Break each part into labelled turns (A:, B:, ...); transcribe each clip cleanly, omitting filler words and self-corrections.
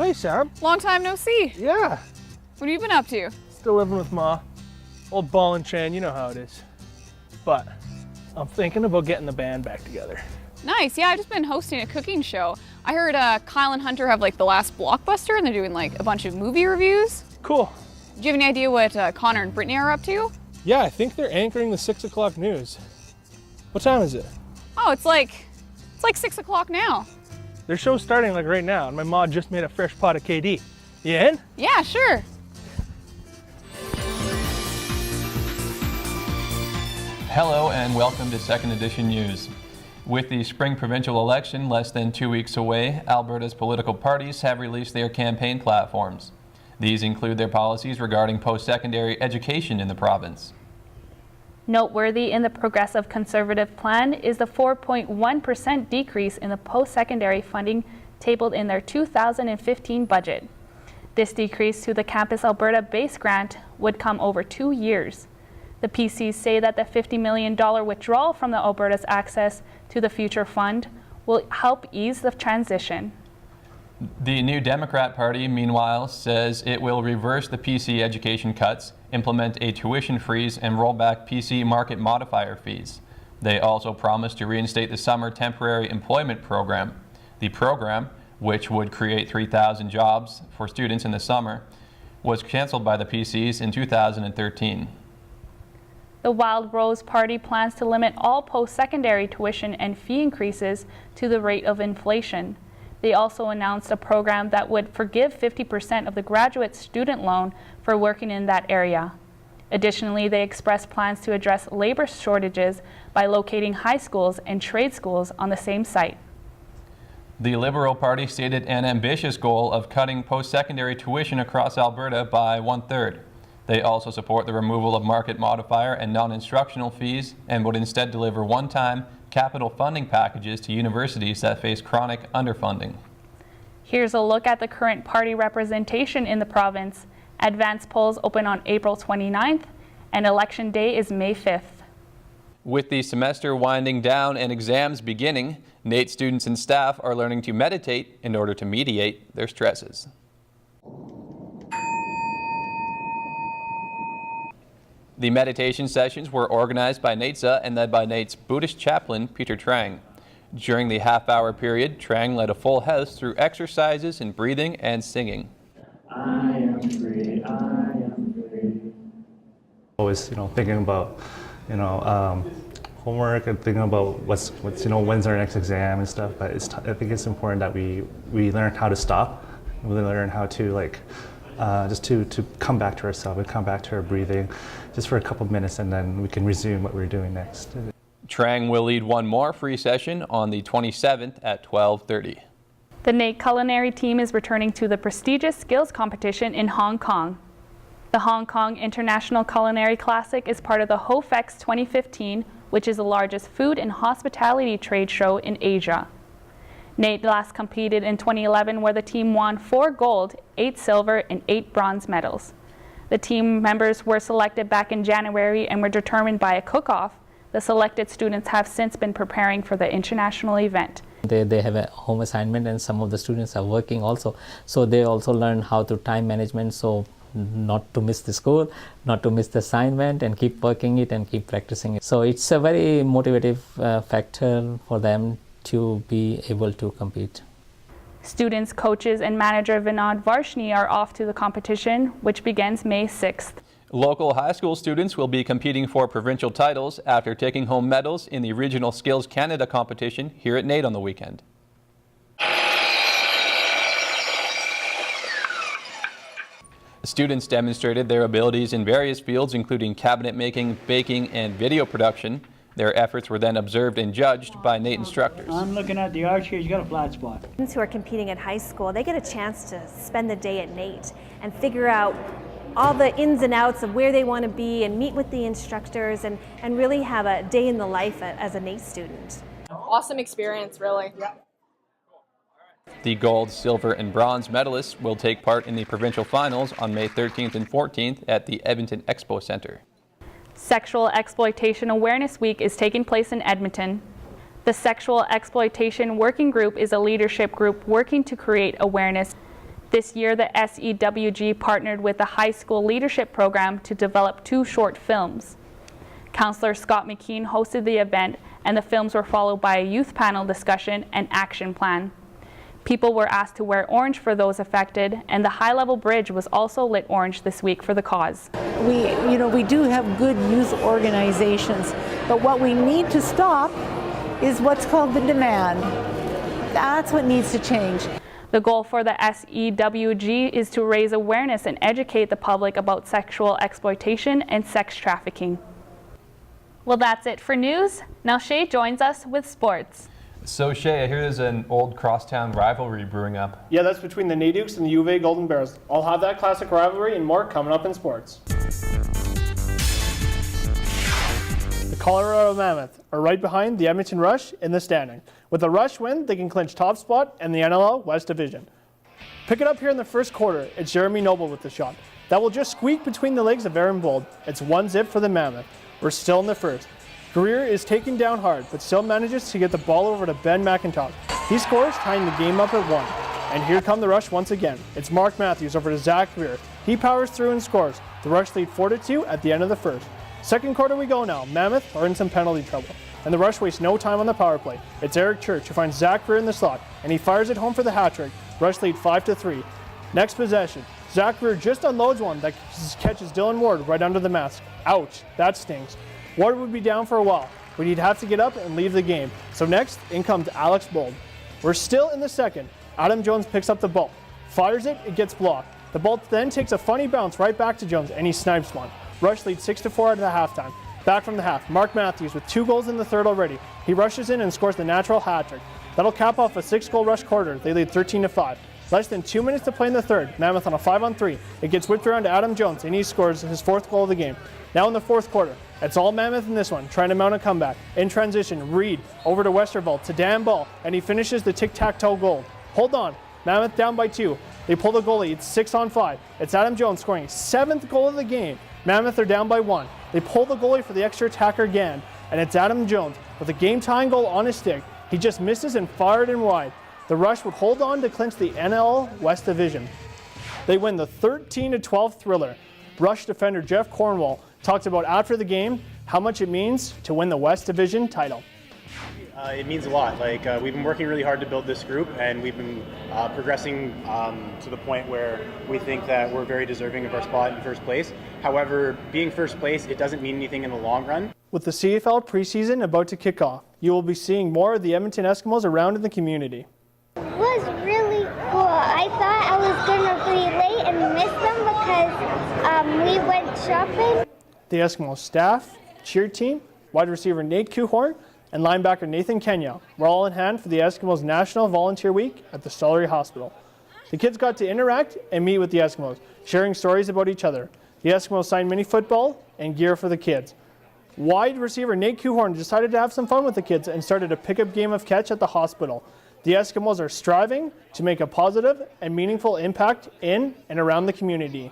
A: hey Sam.
B: Long time no see.
A: Yeah.
B: What have you been up to?
A: Still living with Ma. Old ball and chain, you know how it is. But I'm thinking about getting the band back together.
B: Nice, yeah, I've just been hosting a cooking show. I heard Kyle and Hunter have like the last blockbuster and they're doing like a bunch of movie reviews.
A: Cool.
B: Do you have any idea what Connor and Brittany are up to?
A: Yeah, I think they're anchoring the 6 o'clock news. What time is it?
B: Oh, it's like 6 o'clock now.
A: Their show's starting like right now, and my ma just made a fresh pot of KD. You in?
B: Yeah, sure.
C: Hello and welcome to Second Edition News. With the spring provincial election less than 2 weeks away, Alberta's political parties have released their campaign platforms. These include their policies regarding post-secondary education in the province.
D: Noteworthy in the Progressive Conservative plan is the 4.1% decrease in the post-secondary funding tabled in their 2015 budget. This decrease to the Campus Alberta base grant would come over 2 years. The PCs say that the $50 million withdrawal from the Alberta's access to the Future Fund will help ease the transition.
C: The New Democrat Party, meanwhile, says it will reverse the PC education cuts, implement a tuition freeze, and roll back PC market modifier fees. They also promised to reinstate the summer temporary employment program. The program, which would create 3,000 jobs for students in the summer, was canceled by the PCs in 2013.
D: The Wild Rose Party plans to limit all post-secondary tuition and fee increases to the rate of inflation. They also announced a program that would forgive 50% of the graduate student loan for working in that area. Additionally, they expressed plans to address labor shortages by locating high schools and trade schools on the same site.
C: The Liberal Party stated an ambitious goal of cutting post-secondary tuition across Alberta by 1/3. They also support the removal of market modifier and non-instructional fees and would instead deliver one-time capital funding packages to universities that face chronic underfunding.
D: Here's a look at the current party representation in the province. Advance polls open on April 29th and election day is May 5th.
C: With the semester winding down and exams beginning, NAIT students and staff are learning to meditate in order to mediate their stresses. The meditation sessions were organized by NAITSA and led by NAIT's Buddhist chaplain, Peter Trang. During the half-hour period, Trang led a full house through exercises in breathing and singing.
E: I am free, I am free.
F: Always, thinking about, homework and thinking about what's when's our next exam and stuff. But I think it's important that we learn how to stop. We learn how to just to come back to ourselves and come back to our breathing just for a couple minutes, and then we can resume what we're doing next.
C: Trang will lead one more free session on the 27th at 12:30.
D: The NAIT culinary team is returning to the prestigious skills competition in Hong Kong. The Hong Kong International Culinary Classic is part of the HOFEX 2015, which is the largest food and hospitality trade show in Asia. NAIT last competed in 2011, where the team won 4 gold, 8 silver, and 8 bronze medals. The team members were selected back in January and were determined by a cook-off. The selected students have since been preparing for the international event.
G: They have a home assignment, and some of the students are working also. So they also learn how to time management, so not to miss the school, not to miss the assignment, and keep working it and keep practicing it. So it's a very motivative factor for them to be able to compete.
D: Students, coaches, and manager Vinod Varshni are off to the competition, which begins May 6th.
C: Local high school students will be competing for provincial titles after taking home medals in the Regional Skills Canada competition here at NAIT on the weekend. Students demonstrated their abilities in various fields, including cabinet making, baking, and video production. Their efforts were then observed and judged by NAIT instructors.
E: I'm looking at the arch here, he's got a flat spot.
H: Students who are competing at high school, they get a chance to spend the day at NAIT and figure out all the ins and outs of where they want to be and meet with the instructors and really have a day in the life as a NAIT student.
B: Awesome experience, really.
C: The gold, silver, and bronze medalists will take part in the provincial finals on May 13th and 14th at the Edmonton Expo Centre.
D: Sexual Exploitation Awareness Week is taking place in Edmonton. The Sexual Exploitation Working Group is a leadership group working to create awareness. This year, the SEWG partnered with the High School Leadership Program to develop 2 short films. Councillor Scott McKean hosted the event, and the films were followed by a youth panel discussion and action plan. People were asked to wear orange for those affected, and the high-level bridge was also lit orange this week for the cause.
I: We do have good youth organizations, but what we need to stop is what's called the demand. That's what needs to change.
D: The goal for the SEWG is to raise awareness and educate the public about sexual exploitation and sex trafficking. Well, that's it for news. Now Shay joins us with sports.
C: So Shay, I hear there's an old crosstown rivalry brewing up.
A: Yeah, that's between the Nadukes and the U of A Golden Bears. I'll have that classic rivalry and more coming up in sports. The Colorado Mammoth are right behind the Edmonton Rush in the standing. With a Rush win, they can clinch top spot in the NLL West Division. Pick it up here in the first quarter. It's Jeremy Noble with the shot. That will just squeak between the legs of Aaron Bold. It's 1-0 for the Mammoth. We're still in the first. Greer is taken down hard, but still manages to get the ball over to Ben McIntosh. He scores, tying the game up at 1. And here come the Rush once again. It's Mark Matthews over to Zach Greer. He powers through and scores. The Rush lead 4-2 at the end of the first. Second quarter we go now. Mammoth are in some penalty trouble, and the Rush wastes no time on the power play. It's Eric Church who finds Zach Greer in the slot, and he fires it home for the hat trick. Rush lead 5-3. Next possession, Zach Greer just unloads one that catches Dylan Ward right under the mask. Ouch, that stings. Ward would be down for a while, but he'd have to get up and leave the game. So next, in comes Alex Bold. We're still in the second. Adam Jones picks up the ball, fires it, it gets blocked. The ball then takes a funny bounce right back to Jones, and he snipes one. Rush leads 6-4 at the halftime. Back from the half, Mark Matthews with 2 goals in the third already. He rushes in and scores the natural hat trick. That'll cap off a 6-goal Rush quarter. They lead 13-5. Less than 2 minutes to play in the third. Mammoth on a 5-on-3. It gets whipped around to Adam Jones, and he scores his 4th goal of the game. Now in the fourth quarter, it's all Mammoth in this one, trying to mount a comeback. In transition, Reed over to Westerveld to Dan Ball, and he finishes the tic-tac-toe goal. Hold on, Mammoth down by 2. They pull the goalie, it's 6-on-5. It's Adam Jones scoring his 7th goal of the game. Mammoth are down by 1. They pull the goalie for the extra attacker again, and it's Adam Jones with a game-tying goal on his stick. He just misses and fired in wide. The Rush would hold on to clinch the NL West Division. They win the 13-12 thriller. Rush defender Jeff Cornwall talked about after the game how much it means to win the West Division title.
J: It means a lot. We've been working really hard to build this group, and we've been progressing to the point where we think that we're very deserving of our spot in first place. However, being first place, it doesn't mean anything in the long run.
A: With the CFL preseason about to kick off, you will be seeing more of the Edmonton Eskimos around in the community.
K: It was really cool. I thought I was going to be late and miss them because we went shopping.
A: The Eskimos staff, cheer team, wide receiver Nate Kuhorn, and linebacker Nathan Kenya were all in hand for the Eskimos National Volunteer Week at the Stollery Hospital. The kids got to interact and meet with the Eskimos, sharing stories about each other. The Eskimos signed mini football and gear for the kids. Wide receiver Nate Kuhorn decided to have some fun with the kids and started a pickup game of catch at the hospital. The Eskimos are striving to make a positive and meaningful impact in and around the community.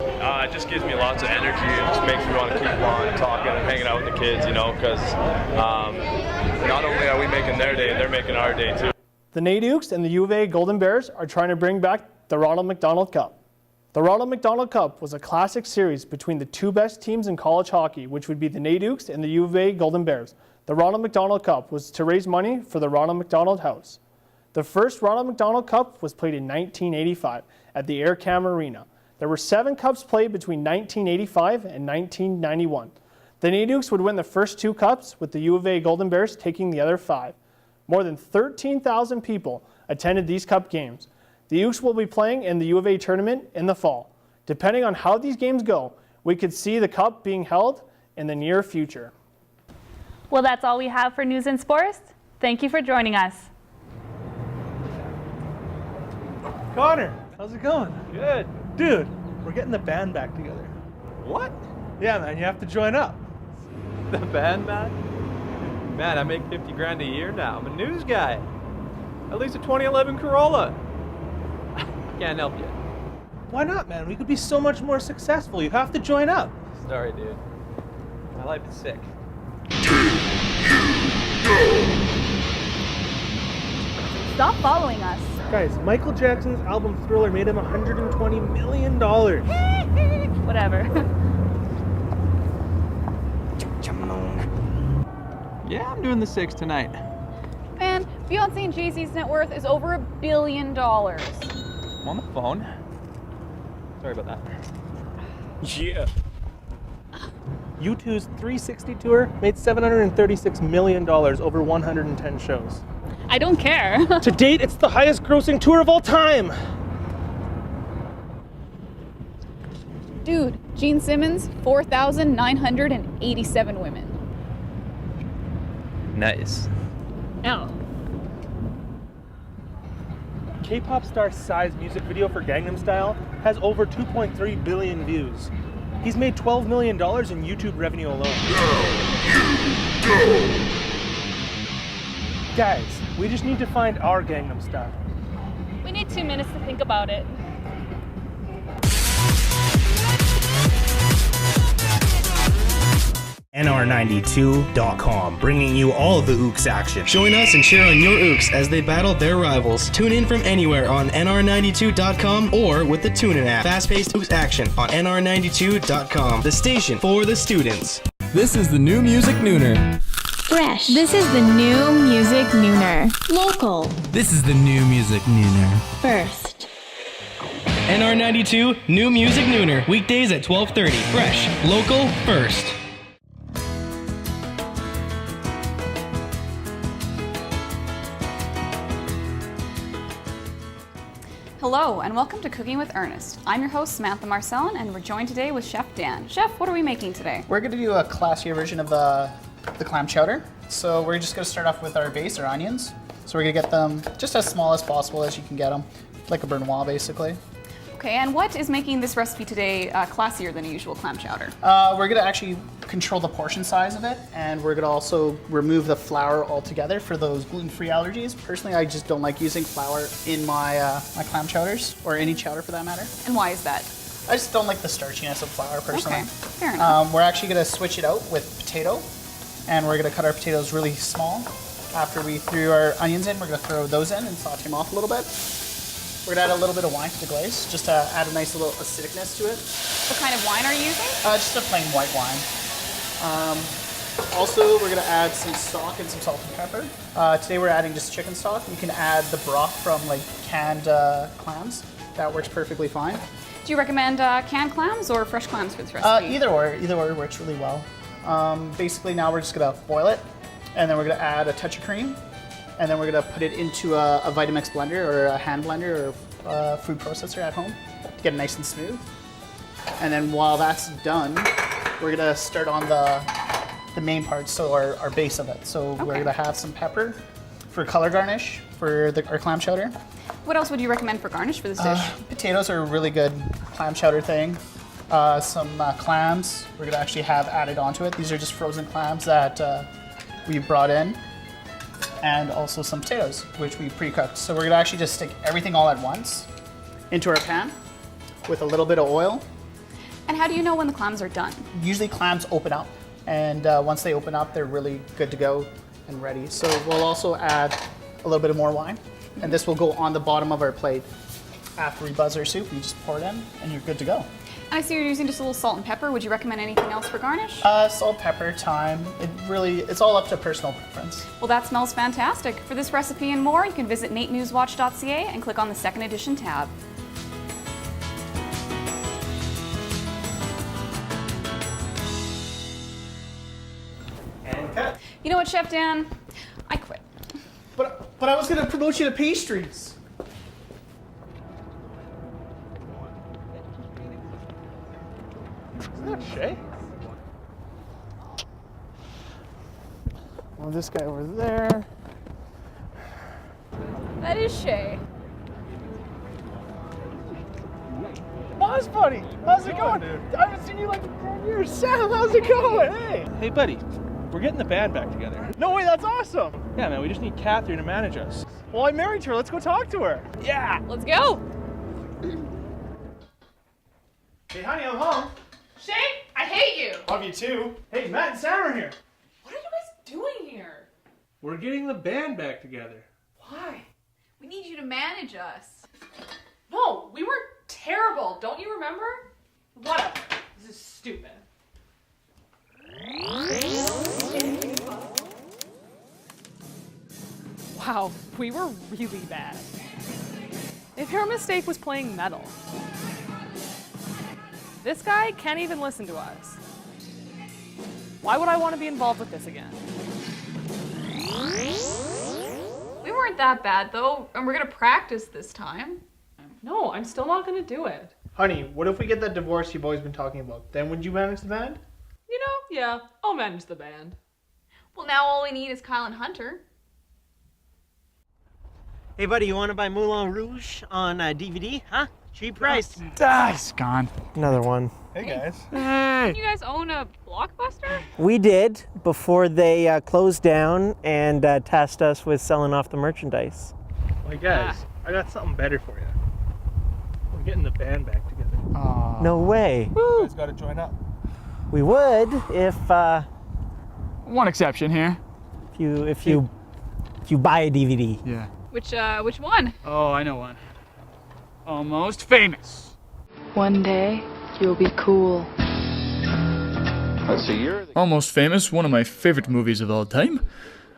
L: It just gives me lots of energy. It just makes me want to keep on talking and hanging out with the kids, because not only are we making their day, they're making our day too.
A: The Nadukes and the U of A Golden Bears are trying to bring back the Ronald McDonald Cup. The Ronald McDonald Cup was a classic series between the 2 best teams in college hockey, which would be the Nadukes and the U of A Golden Bears. The Ronald McDonald Cup was to raise money for the Ronald McDonald House. The first Ronald McDonald Cup was played in 1985 at the Air Cam Arena. There were 7 cups played between 1985 and 1991. The Nadukes would win the first 2 cups, with the U of A Golden Bears taking the other 5. More than 13,000 people attended these cup games. The Ukes will be playing in the U of A tournament in the fall. Depending on how these games go, we could see the cup being held in the near future.
D: Well, that's all we have for news and sports. Thank you for joining us.
A: Connor, how's it going?
L: Good.
A: Dude, we're getting the band back together.
L: What?
A: Yeah, man, you have to join up.
L: The band back? Man, I make 50 grand a year now. I'm a news guy. At least a 2011 Corolla. Can't help you.
A: Why not, man? We could be so much more successful. You have to join up.
L: Sorry, dude. My life is sick.
D: Stop following us.
F: Guys, Michael Jackson's album Thriller made him $120 million.
D: Whatever.
L: Yeah, I'm doing the 6 tonight.
B: Man, Beyonce and Jay-Z's net worth is over $1 billion.
L: I'm on the phone. Sorry about that.
F: Yeah. U2's 360 tour made $736 million over 110 shows.
D: I don't care.
F: To date, it's the highest grossing tour of all time.
B: Dude, Gene Simmons, 4,987 women.
L: Nice.
D: Oh.
F: K-pop star Psy's music video for Gangnam Style has over 2.3 billion views. He's made $12 million in YouTube revenue alone. Guys, we just need to find our Gangnam Style.
D: We need 2 minutes to think about it.
M: NR92.com, bringing you all of the Ooks action. Join us and cheer on your Ooks as they battle their rivals. Tune in from anywhere on NR92.com or with the TuneIn app. Fast-paced Ooks action on NR92.com, the station for the students.
N: This is the new music nooner.
O: Fresh. This is the new music nooner. Local.
N: This is the new music nooner.
O: First.
M: NR92 New Music Nooner, weekdays at 12:30. Fresh, local, first.
B: Hello, and welcome to Cooking with Ernest. I'm your host, Samantha Marcellin, and we're joined today with Chef Dan. Chef, what are we making today?
P: We're going to do a classier version of the clam chowder. So we're just going to start off with our base, our onions. So we're going to get them just as small as possible as you can get them, like a Bernois basically.
B: Okay, and what is making this recipe today classier than a usual clam chowder?
P: We're going to actually control the portion size of it, and we're going to also remove the flour altogether for those gluten-free allergies. Personally, I just don't like using flour in my my clam chowders, or any chowder for that matter.
B: And why is that?
P: I just don't like the starchiness of flour personally.
B: Okay, fair enough.
P: We're actually going to switch it out with potato, and we're going to cut our potatoes really small. After we threw our onions in, we're going to throw those in and saute them off a little bit. We're going to add a little bit of wine to the glaze, just to add a nice little acidicness to it.
B: What kind of wine are you using?
P: Just a plain white wine. Also, we're going to add some stock and some salt and pepper. Today we're adding just chicken stock. You can add the broth from like canned clams. That works perfectly fine.
B: Do you recommend canned clams or fresh clams for this recipe?
P: Either or works really well. Basically now we're just going to boil it, and then we're going to add a touch of cream, and then we're going to put it into a Vitamix blender or a hand blender or food processor at home to get it nice and smooth. And then while that's done, we're going to start on the main part, so our base of it. So we're going to have some pepper for color garnish for our clam chowder.
B: What else would you recommend for garnish for this dish?
P: Potatoes are a really good clam chowder thing. Some clams we're going to actually have added onto it. These are just frozen clams that we brought in. And also some potatoes, which we pre-cooked. So we're going to actually just stick everything all at once into our pan with a little bit of oil.
B: And how do you know when the clams are done?
P: Usually clams open up, and once they open up, they're really good to go and ready. So we'll also add a little bit of more wine, and this will go on the bottom of our plate. After we buzz our soup, you just pour it in, and you're good to go.
B: And I see you're using just a little salt and pepper. Would you recommend anything else for garnish?
P: Salt, pepper, thyme. It's all up to personal preference.
B: Well, that smells fantastic. For this recipe and more, you can visit natenewswatch.ca and click on the second edition tab.
P: And cut.
B: You know what, Chef Dan? I quit.
P: But I was going to promote you to pastries.
A: Isn't that Shay? Well, this guy over there.
B: That is Shay.
A: Boss buddy, how's it going? Dude? I haven't seen you like in 10 years. Sam, how's it going?
F: Hey buddy, we're getting the band back together.
A: No way, that's awesome.
F: Yeah man, we just need Catherine to manage us.
A: Well, I married her. Let's go talk to her.
B: Yeah, let's go.
A: Hey honey, I'm home.
B: Shay, I hate you.
A: Love you too. Hey, Matt and Sam are here.
B: What are you guys doing here?
F: We're getting the band back together.
B: Why? We need you to manage us.
Q: No, we were terrible. Don't you remember? Whatever. This is stupid. Wow, we were really bad. If your mistake was playing metal. This guy can't even listen to us. Why would I want to be involved with this again?
B: We weren't that bad though, and we're gonna practice this time.
Q: No, I'm still not gonna do it.
A: Honey, what if we get that divorce you've always been talking about? Then would you manage the band?
Q: You know, yeah, I'll manage the band.
B: Well, now all we need is Kyle and Hunter.
R: Hey buddy, you want to buy Moulin Rouge on DVD? Huh? Cheap price.
S: It's gone.
R: Another one.
A: Hey guys.
B: Didn't you guys own a Blockbuster?
R: We did before they closed down and tasked us with selling off the merchandise.
A: Well, guys, I got something better for you. We're getting the band back together.
R: No way.
A: You guys got to join up.
R: We would if
S: One exception here.
R: if you buy a DVD.
S: Yeah.
B: Which one?
S: Oh, I know one. Almost Famous.
T: One day, you'll be cool.
N: Almost Famous, one of my favorite movies of all time,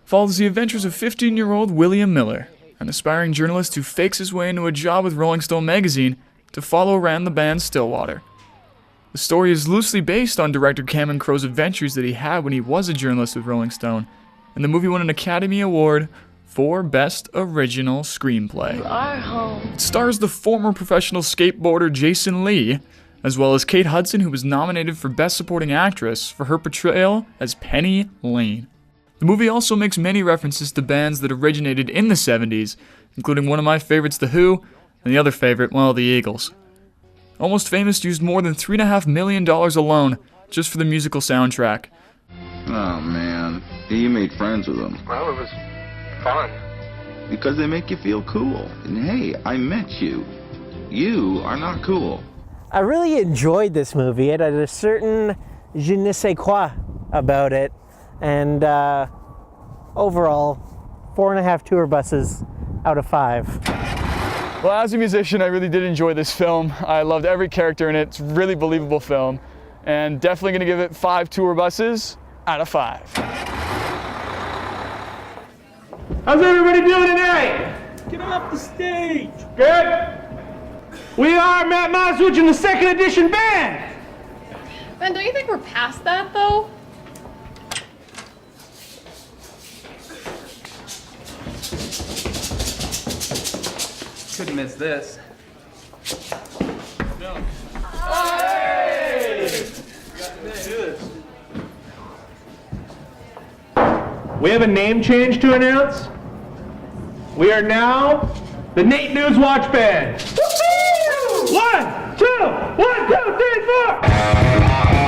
N: follows the adventures of 15-year-old William Miller, an aspiring journalist who fakes his way into a job with Rolling Stone magazine to follow around the band Stillwater. The story is loosely based on director Cameron Crowe's adventures that he had when he was a journalist with Rolling Stone, and the movie won an Academy Award for Best Original Screenplay.
T: Our home.
N: It stars the former professional skateboarder Jason Lee, as well as Kate Hudson, who was nominated for Best Supporting Actress for her portrayal as Penny Lane. The movie also makes many references to bands that originated in the 70s, including one of my favorites, The Who, and the other favorite, well, the Eagles. Almost Famous used more than $3.5 million alone just for the musical soundtrack.
U: Oh man, you made friends with them.
V: Well, it was fun.
U: Because they make you feel cool. And hey, I met you. You are not cool.
R: I really enjoyed this movie. It had a certain je ne sais quoi about it. And overall, 4.5 tour buses out of 5.
S: Well, as a musician, I really did enjoy this film. I loved every character in it. It's a really believable film. And definitely gonna give it 5 tour buses out of 5.
V: How's everybody doing tonight? Get off the stage. Good. We are Matt Maswich and the second edition band.
B: Ben, don't you think we're past that though?
L: Couldn't miss this.
V: We have a name change to announce. We are now the Nate News Watch Band. 1, 2, 1, 2, 3, 4.